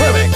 Remix.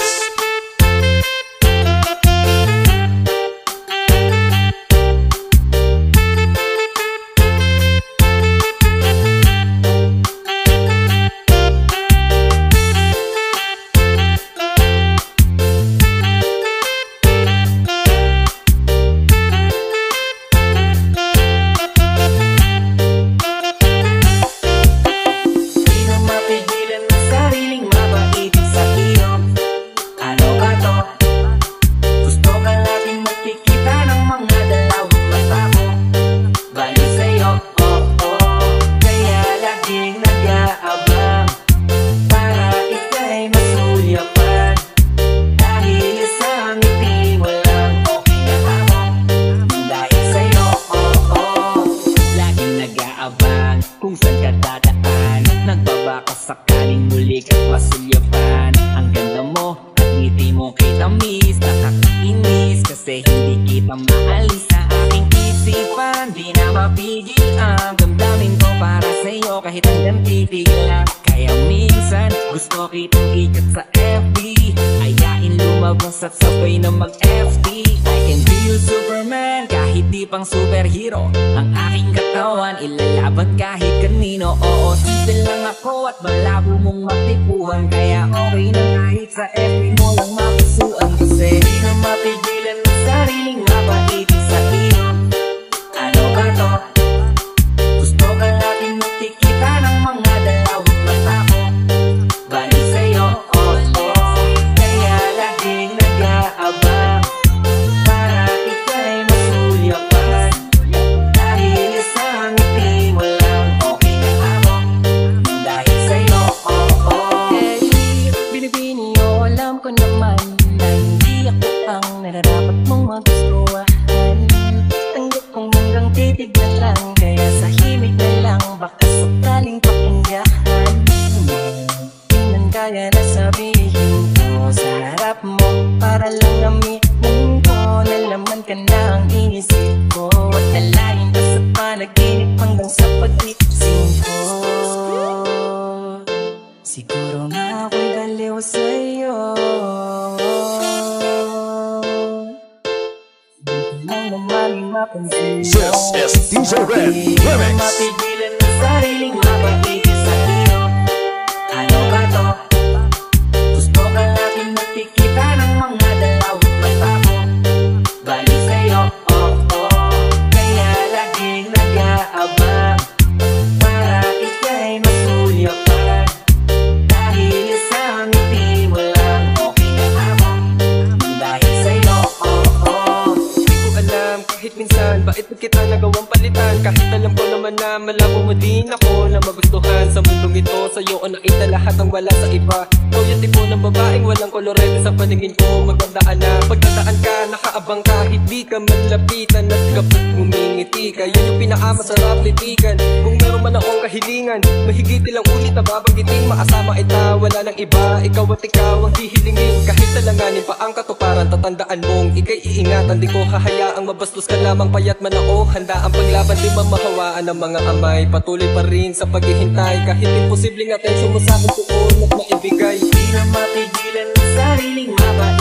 Kung saan ka dadaan, nagbabaka sakaling muli ka't masulyapan. Ang ganda mo at ngiti mo kitamis, nakakainis kasi hindi kita maalis sa aking isipan. Di na mapigil ang damdamin ko para sa'yo kahit hanggang titig lang. Kaya minsan gusto kitang ikat sa FB, ayain lumabas at sabay na mag-FT. I can be your Superman kahit di pang superhero. Ang aking katawan ilalaban kahit kanino. Oo, simple lang ako at malabo mong matipuhan. Kaya okay na kahit sa FB mo lang mapasuan. Kasi di na mapigilan ang sariling mapaitig sa iyo. Ano ba to? Gusto ka natin magkikita ng mga dalawang mata ko. Bali sa'yo, oh, oh. Kaya laging nag-aabang para ika'y masulyapan. Dahil isang ngiti mo lang, okay na ako. Dahil sa'yo, oh, oh. Hey, binibini o alam ko naman na hindi ako ang nararapat mong magustuhan. Tanggap kong hanggang titignan lang, kaya sa himig na lang baka sakaling pakinggan. Di man kaya na sabihin ko sa harap mo, para lang aminin ko na laman ka na ang inisip ko. At nalayin ka sa panaginip hanggang sa pag-isip ko. Siguro nga ako'y baliw sa'yo. Hindi lang naman mapansin mo. This is DJ Red Remix. Mapigilan ang sariling mapaitig sa iyo. Ano ba to? Gusto ka natin magkikita ng mga dalawang mata ko. Bali sa'yo, oh, oh. Kaya laging nag-aabang para ika'y masulyapan. Dahil isang ngiti mo lang, okay na ako. Dahil sa'yo, oh, oh. Di ko alam kahit minsan bakit mo kita nagawang palitan. Kahit alam ko naman na malabo mo din ako na magustuhan. Sa mundong ito sa'yo o nakita lahat ang wala sa iba. Ikaw yung tipo ng babaeng walang kolorete sa paningin ko. Magandaan na pagdadaan ka, nakaabang kahit di ka malapitan. At kapag ngumingiti ka, yun yung pinakamasarap litigan. Kung meron man akong kahilingan, mahigit ilang ulit na babanggitin. Maasama ita, wala nang iba, ikaw at ikaw ang hihilingin. Kahit talanganin pa ang katuparan, tatandaan mong ika'y iingatan. Di ko hahayaang mabastos ka lamang payat man ako. Handa ang paglaban, di mamahawaan ng mga amay. Patuloy pa rin sa paghihintay, kahit imposibleng atensyon mo sa akin tuon at maibigay. Di na mapigilan ang sariling mapaitig